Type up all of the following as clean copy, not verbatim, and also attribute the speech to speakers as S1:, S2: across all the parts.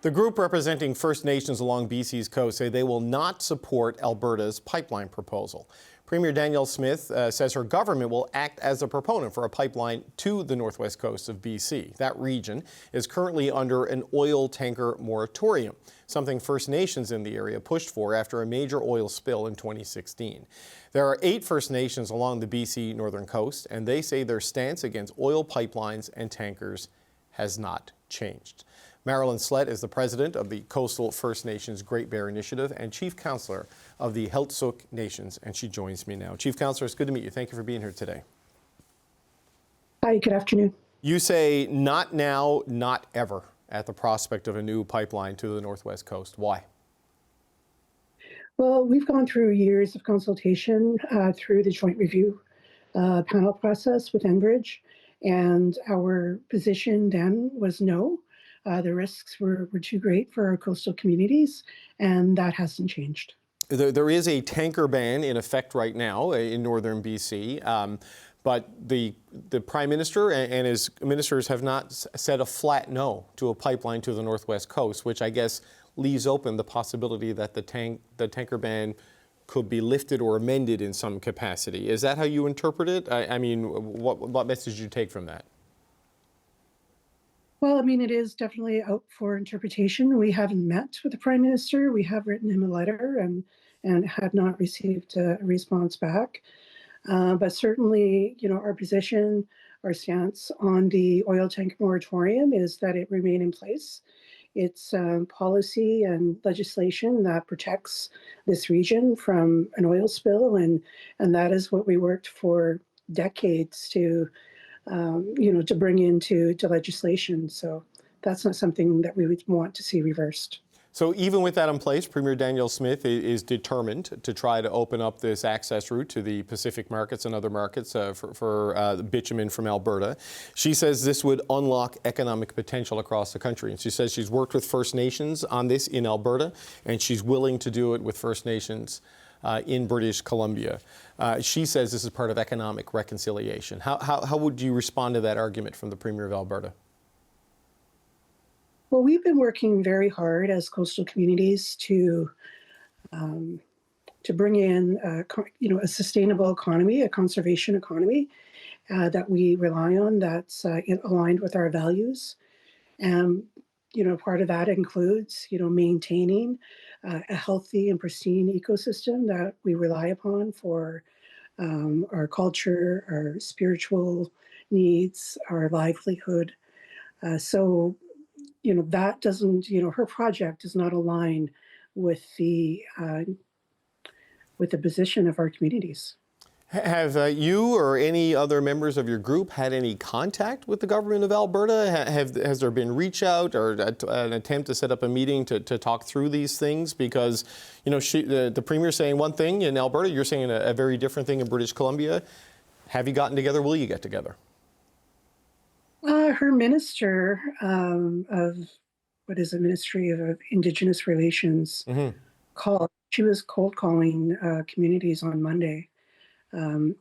S1: The group representing First Nations along BC's coast say they will not support Alberta's pipeline proposal. Premier Danielle Smith says her government will act as a proponent for a pipeline to the northwest coast of BC. That region is currently under an oil tanker moratorium, something First Nations in the area pushed for after a major oil spill in 2016. There are 8 First Nations along the BC northern coast, and they say their stance against oil pipelines and tankers has not changed. Marilyn Slett is the president of the Coastal First Nations Great Bear Initiative and chief counselor of the Heiltsuk Nations, and she joins me now. Chief Counselor, it's good to meet you. Thank you for being here today.
S2: Hi, good afternoon.
S1: You say not now, not ever at the prospect of a new pipeline to the northwest coast. Why?
S2: Well, we've gone through years of consultation through the joint review panel process with Enbridge, and our position then was no. The risks were too great for our coastal communities, and that hasn't changed.
S1: There is a tanker ban in effect right now in northern BC, but the Prime Minister and his ministers have not said a flat no to a pipeline to the northwest coast, which I guess leaves open the possibility that the tanker ban could be lifted or amended in some capacity. Is that how you interpret it? I mean, what message do you take from that?
S2: Well, I mean, it is definitely out for interpretation. We haven't met with the Prime Minister. We have written him a letter and have not received a response back. But certainly, you know, our position, our stance on the oil tank moratorium is that it remain in place. It's policy and legislation that protects this region from an oil spill, and that is what we worked for decades to to bring into legislation. So that's not something that we would want to see reversed.
S1: So even with that in place, Premier Danielle Smith is determined to try to open up this access route to the Pacific markets and other markets for bitumen from Alberta. She says this would unlock economic potential across the country. And she says she's worked with First Nations on this in Alberta, and she's willing to do it with First Nations in British Columbia. She says this is part of economic reconciliation. How would you respond to that argument from the Premier of Alberta?
S2: Well, we've been working very hard as coastal communities to bring in a sustainable economy, a conservation economy that we rely on, that's aligned with our values. And part of that includes maintaining a healthy and pristine ecosystem that we rely upon for our culture, our spiritual needs, our livelihood. So that doesn't, her project does not align with the position of our communities.
S1: Have you or any other members of your group had any contact with the government of Alberta? Has there been reach out or an attempt to set up a meeting to talk through these things? Because, the Premier's saying one thing in Alberta, you're saying a very different thing in British Columbia. Have you gotten together? Will you get together?
S2: Her minister of, Ministry of Indigenous Relations, she was cold calling communities on Monday,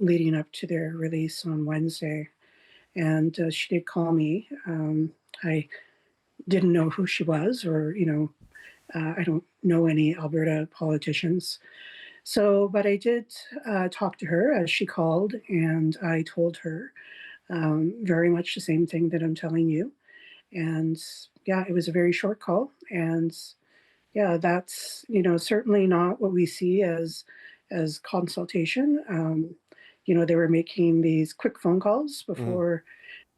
S2: leading up to their release on Wednesday. And she did call me. I didn't know who she was, or, I don't know any Alberta politicians. But I did talk to her as she called, and I told her very much the same thing that I'm telling you. And yeah, it was a very short call. And yeah, that's, certainly not what we see as consultation. They were making these quick phone calls before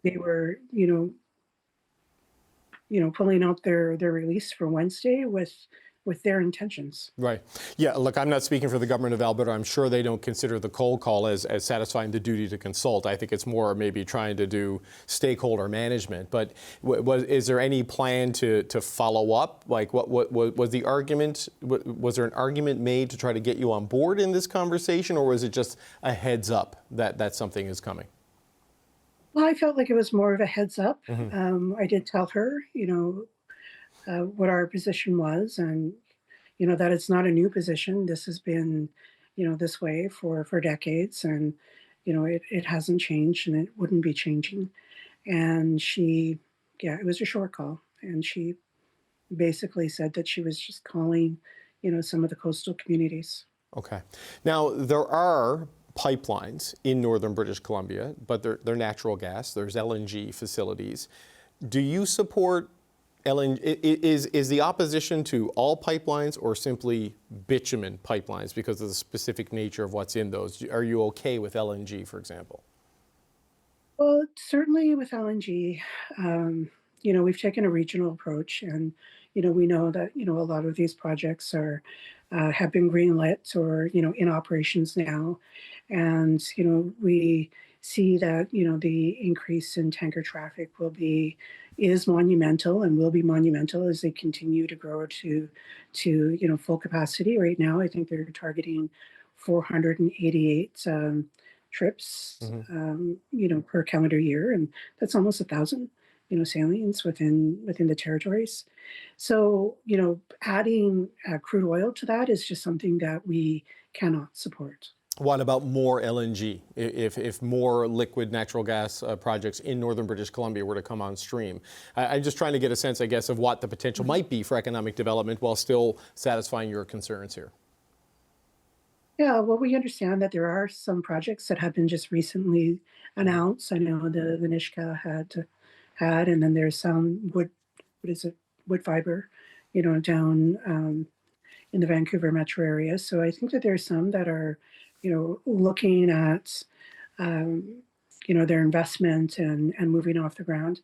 S2: they were, pulling out their release for Wednesday with their intentions.
S1: Right. Yeah, look, I'm not speaking for the government of Alberta. I'm sure they don't consider the cold call as satisfying the duty to consult. I think it's more maybe trying to do stakeholder management. But is there any plan to follow up? Like, what was the argument? Was there an argument made to try to get you on board in this conversation, or was it just a heads up that something is coming?
S2: Well, I felt like it was more of a heads up. I did tell her, what our position was, and that it's not a new position. This has been this way for decades, and it hasn't changed, and it wouldn't be changing. And it was a short call, and she basically said that she was just calling, some of the coastal communities.
S1: Okay. Now, there are pipelines in northern British Columbia, but they're natural gas. There's LNG facilities. Do you support LNG? Is the opposition to all pipelines or simply bitumen pipelines because of the specific nature of what's in those? Are you okay with LNG, for example?
S2: Well, certainly with LNG, we've taken a regional approach, and we know that a lot of these projects have been greenlit or in operations now, and we see that the increase in tanker traffic is monumental and will be monumental as they continue to grow to full capacity. Right now, I think they're targeting 488 trips, per calendar year, and that's almost 1,000, sailings within the territories. So, adding crude oil to that is just something that we cannot support.
S1: What about more LNG? If more liquid natural gas projects in northern British Columbia were to come on stream? I'm just trying to get a sense, I guess, of what the potential might be for economic development while still satisfying your concerns here.
S2: Yeah, well, we understand that there are some projects that have been just recently announced. I know the Nishka had, and then there's some wood fiber, down in the Vancouver metro area. So I think that there's some that are, looking at, their investment and moving off the ground.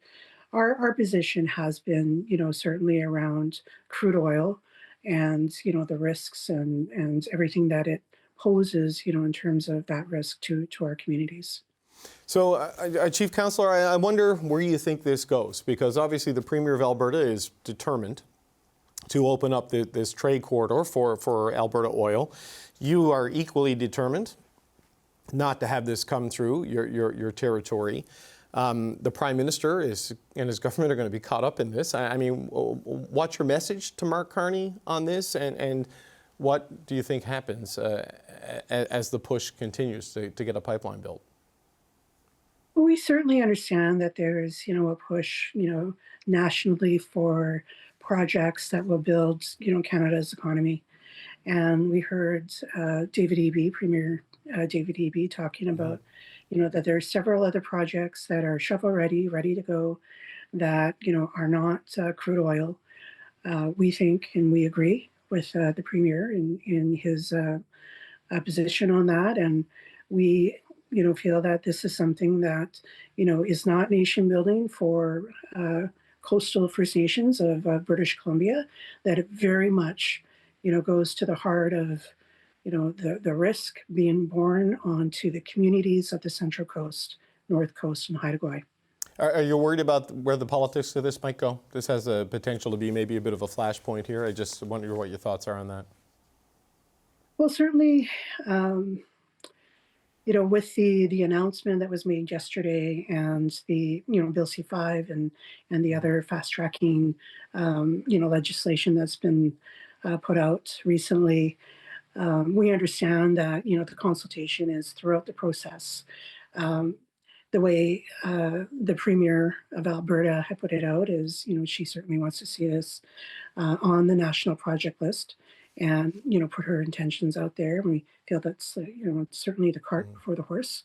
S2: Our position has been, certainly around crude oil and, the risks and everything that it poses, in terms of that risk to our communities.
S1: So, Chief Councillor, I wonder where you think this goes, because obviously the Premier of Alberta is determined to open up this trade corridor for Alberta oil. You are equally determined not to have this come through your territory. The Prime Minister and his government are going to be caught up in this. I mean, what's your message to Mark Carney on this, and what do you think happens as the push continues to get a pipeline built?
S2: Well, we certainly understand that there is, a push, nationally for projects that will build, Canada's economy. And we heard Premier David Eby talking about, that there are several other projects that are shovel ready to go, that, are not crude oil. We think and we agree with the Premier in his position on that. And we, feel that this is something that, is not nation building for coastal First Nations of British Columbia, that it very much, goes to the heart of, the risk being borne onto the communities of the Central Coast, North Coast, and Haida Gwaii.
S1: Are you worried about where the politics of this might go? This has a potential to be maybe a bit of a flashpoint here. I just wonder what your thoughts are on that.
S2: Well, certainly, with the announcement that was made yesterday, and the Bill C-5 and the other fast tracking legislation that's been put out recently, we understand that the consultation is throughout the process. The way the Premier of Alberta had put it out is, she certainly wants to see this on the national project list, and put her intentions out there. And we feel that's certainly the cart before the horse,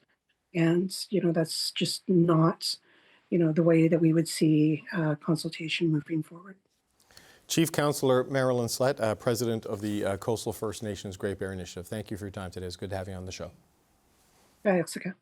S2: and that's just not the way that we would see consultation moving forward.
S1: Chief Councillor Marilyn Slett, President of the Coastal First Nations Great Bear Initiative. Thank you for your time today. It's good to have you on the show.
S2: Bye, Jessica.